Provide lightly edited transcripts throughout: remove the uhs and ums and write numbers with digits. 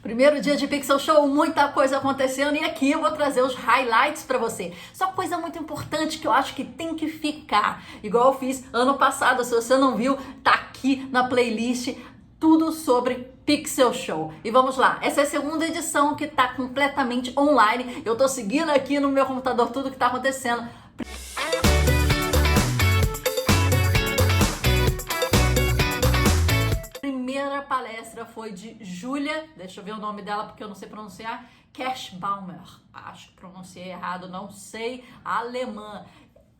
Primeiro dia de Pixel Show, muita coisa acontecendo e aqui eu vou trazer os highlights pra você. Só coisa muito importante que eu acho que tem que ficar, igual eu fiz ano passado. Se você não viu, tá aqui na playlist tudo sobre Pixel Show. E vamos lá, essa é a segunda edição que tá completamente online. Eu tô seguindo aqui no meu computador tudo que tá acontecendo. Primeira palestra foi de Julia, deixa eu ver o nome dela porque eu não sei pronunciar, Kerschbaumer, acho que pronunciei errado, não sei, alemã.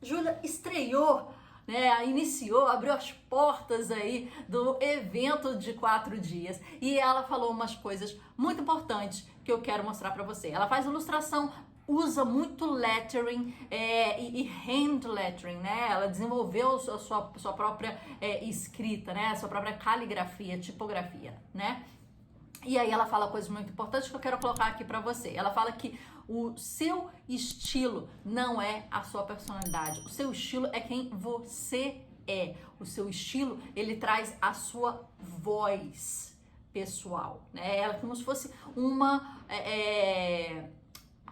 Julia estreou, né, iniciou, abriu as portas aí do evento de 4 dias e ela falou umas coisas muito importantes que eu quero mostrar para você. Ela faz ilustração, usa muito lettering e hand lettering, né? Ela desenvolveu a sua própria escrita, né? A sua própria caligrafia, tipografia, né? E aí ela fala coisas muito importantes que eu quero colocar aqui pra você. Ela fala que o seu estilo não é a sua personalidade. O seu estilo é quem você é. O seu estilo, ele traz a sua voz pessoal, né? Ela é como se fosse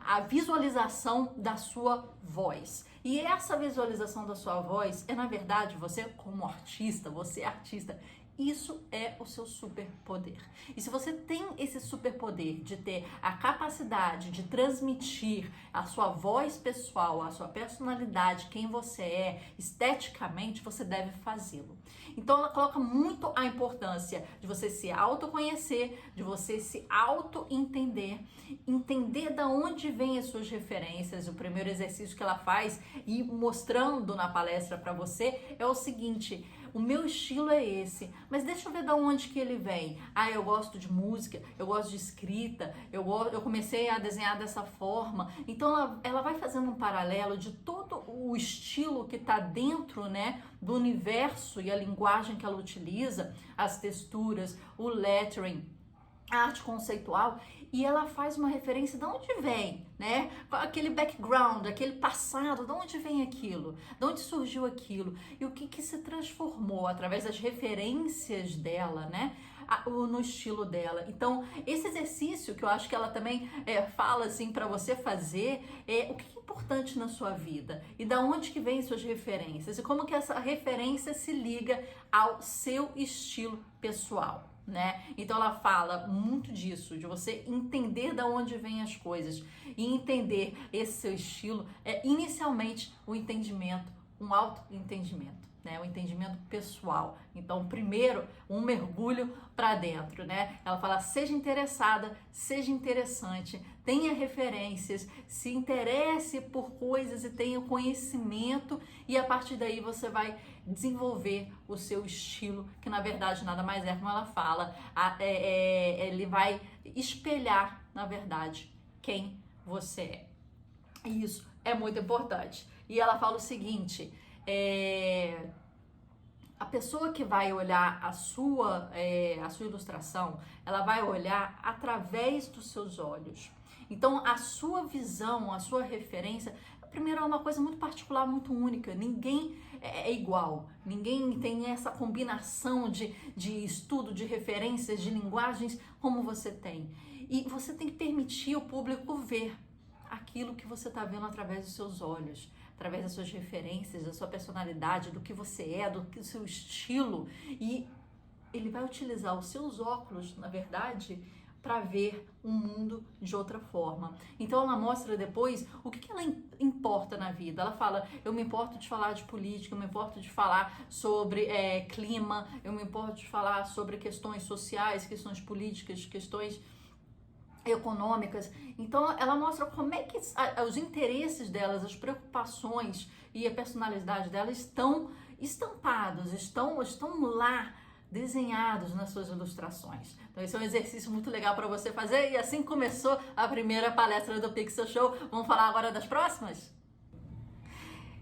a visualização da sua voz. E essa visualização da sua voz é, na verdade, você como artista, você é artista. Isso é o seu superpoder. E se você tem esse superpoder de ter a capacidade de transmitir a sua voz pessoal, a sua personalidade, quem você é, esteticamente, você deve fazê-lo. Então ela coloca muito a importância de você se autoconhecer, de você se auto-entender, entender da onde vêm as suas referências. O primeiro exercício que ela faz e mostrando na palestra para você é o seguinte: o meu estilo é esse, mas deixa eu ver da onde que ele vem. Ah, eu gosto de música, eu gosto de escrita, eu comecei a desenhar dessa forma. Então ela vai fazendo um paralelo de todo o estilo que está dentro, né, do universo e a linguagem que ela utiliza, as texturas, o lettering, a arte conceitual, e ela faz uma referência de onde vem, né? Aquele background, aquele passado, de onde vem aquilo? De onde surgiu aquilo? E o que se transformou através das referências dela, né? No estilo dela. Então, esse exercício que eu acho que ela também fala assim para você fazer é o que é importante na sua vida e da onde que vem suas referências e como que essa referência se liga ao seu estilo pessoal, né? Então ela fala muito disso, de você entender da onde vêm as coisas e entender esse seu estilo inicialmente o entendimento, um autoentendimento, né? O entendimento pessoal. Então, primeiro, um mergulho para dentro, né? Ela fala: seja interessada, seja interessante, tenha referências, se interesse por coisas e tenha conhecimento, e a partir daí você vai desenvolver o seu estilo, que na verdade nada mais é, como ela fala, ele vai espelhar, na verdade, quem você é. E isso é muito importante. E ela fala o seguinte: a pessoa que vai olhar a sua ilustração, ela vai olhar através dos seus olhos. Então, a sua visão, a sua referência, primeiro, é uma coisa muito particular, muito única. Ninguém é igual. Ninguém tem essa combinação de estudo, de referências, de linguagens como você tem. E você tem que permitir o público ver aquilo que você está vendo através dos seus olhos, através das suas referências, da sua personalidade, do que você é, do seu estilo. E ele vai utilizar os seus óculos, na verdade, para ver o mundo de outra forma. Então ela mostra depois o que ela importa na vida. Ela fala: eu me importo de falar de política, eu me importo de falar sobre clima, eu me importo de falar sobre questões sociais, questões políticas, questões econômicas. Então ela mostra como é que os interesses delas, as preocupações e a personalidade delas estão estampados, estão lá desenhados nas suas ilustrações. Então esse é um exercício muito legal para você fazer. E assim começou a primeira palestra do Pixel Show. Vamos falar agora das próximas?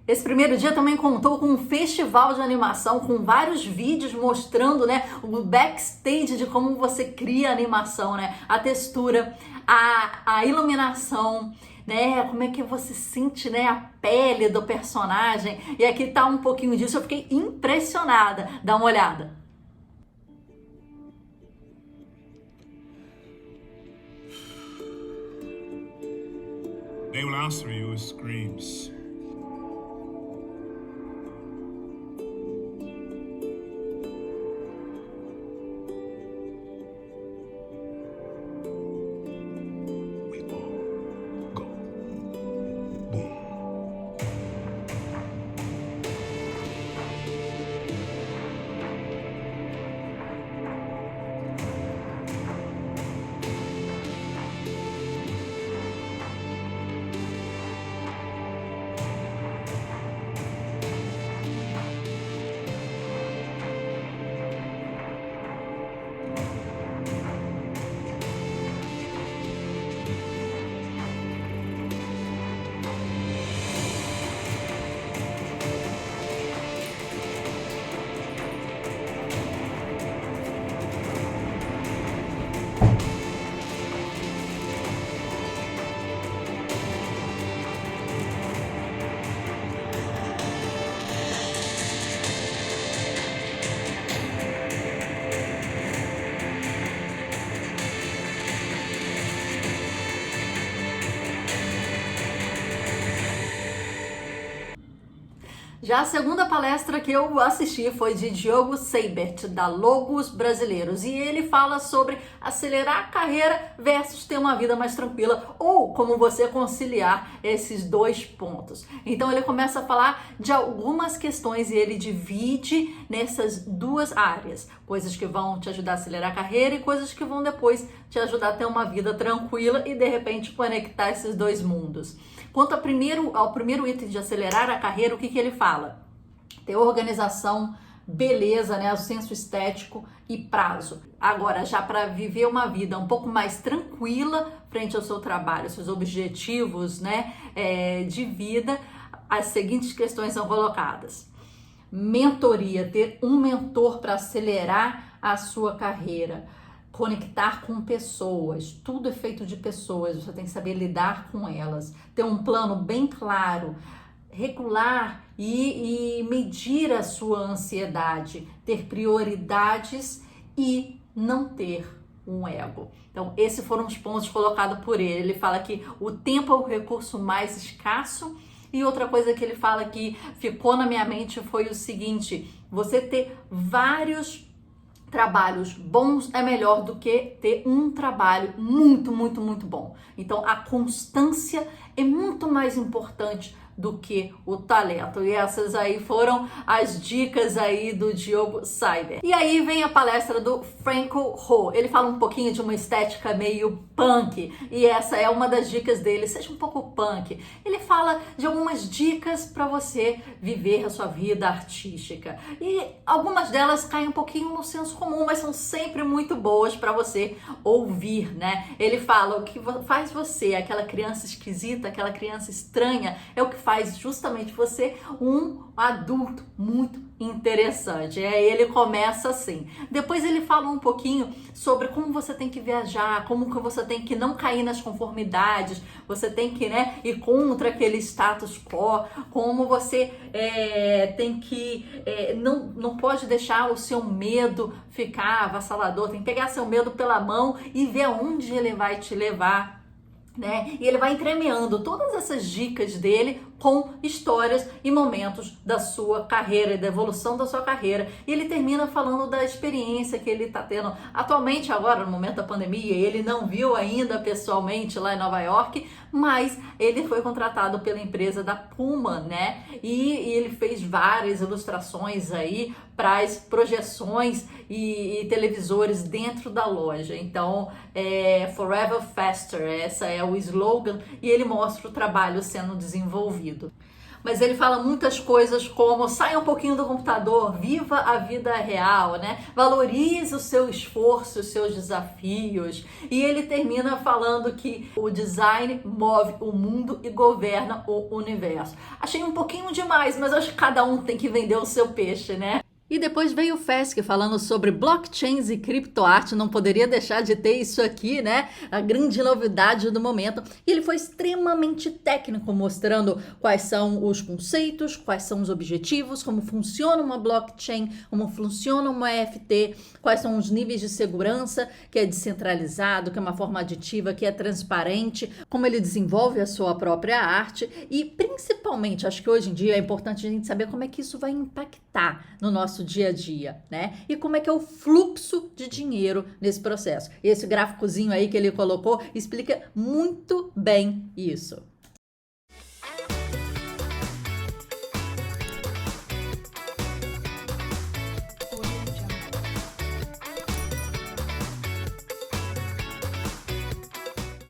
Esse primeiro dia também contou com um festival de animação, com vários vídeos mostrando, né, o backstage de como você cria a animação, né, a textura, a iluminação, né, como é que você sente, né, a pele do personagem. E aqui tá um pouquinho disso, eu fiquei impressionada. Dá uma olhada. They will answer you with screams. We all go boom. Já a segunda palestra que eu assisti foi de Diogo Seibert, da Logos Brasileiros, e ele fala sobre acelerar a carreira versus ter uma vida mais tranquila, ou como você conciliar esses dois pontos. Então ele começa a falar de algumas questões e ele divide nessas duas áreas, coisas que vão te ajudar a acelerar a carreira e coisas que vão depois te ajudar a ter uma vida tranquila e de repente conectar esses dois mundos. Quanto ao primeiro item de acelerar a carreira, o que ele fala? Ter organização, beleza, né, o senso estético e prazo. Agora, já para viver uma vida um pouco mais tranquila frente ao seu trabalho, seus objetivos, né, de vida, as seguintes questões são colocadas. Mentoria, ter um mentor para acelerar a sua carreira. Conectar com pessoas, tudo é feito de pessoas, você tem que saber lidar com elas, ter um plano bem claro, regular e medir a sua ansiedade, ter prioridades e não ter um ego. Então, esses foram os pontos colocados por ele. Ele fala que o tempo é o recurso mais escasso. E outra coisa que ele fala que ficou na minha mente foi o seguinte: você ter vários trabalhos bons é melhor do que ter um trabalho muito, muito, muito bom. Então, a constância é muito mais importante do que o talento. E essas aí foram as dicas aí do Diogo Seibert. E aí vem a palestra do Franco Ho. Ele fala um pouquinho de uma estética meio punk, e essa é uma das dicas dele, seja um pouco punk. Ele fala de algumas dicas para você viver a sua vida artística. E algumas delas caem um pouquinho no senso comum, mas são sempre muito boas para você ouvir, né? Ele fala: o que faz você, aquela criança esquisita, aquela criança estranha, é o que faz justamente você um adulto muito interessante. E aí ele começa assim. Depois ele fala um pouquinho sobre como você tem que viajar, como que você tem que não cair nas conformidades, você tem que, né, ir contra aquele status quo, como você tem que, não pode deixar o seu medo ficar avassalador, tem que pegar seu medo pela mão e ver aonde ele vai te levar, né? E ele vai entremeando todas essas dicas dele com histórias e momentos da sua carreira, da evolução da sua carreira. E ele termina falando da experiência que ele está tendo atualmente, agora no momento da pandemia. Ele não viu ainda pessoalmente lá em Nova York, mas ele foi contratado pela empresa da Puma, né? E ele fez várias ilustrações aí para as projeções e televisores dentro da loja. Então, Forever Faster, essa é o slogan, e ele mostra o trabalho sendo desenvolvido. Mas ele fala muitas coisas como: saia um pouquinho do computador, viva a vida real, né? Valorize o seu esforço, os seus desafios. E ele termina falando que o design move o mundo e governa o universo. Achei um pouquinho demais, mas acho que cada um tem que vender o seu peixe, né? E depois veio o Fesc falando sobre blockchains e criptoarte, não poderia deixar de ter isso aqui, né? A grande novidade do momento. E ele foi extremamente técnico, mostrando quais são os conceitos, quais são os objetivos, como funciona uma blockchain, como funciona uma NFT, quais são os níveis de segurança, que é descentralizado, que é uma forma aditiva, que é transparente, como ele desenvolve a sua própria arte e, principalmente, acho que hoje em dia é importante a gente saber como é que isso vai impactar no nosso dia a dia, né? E como é que é o fluxo de dinheiro nesse processo. Esse gráficozinho aí que ele colocou explica muito bem isso.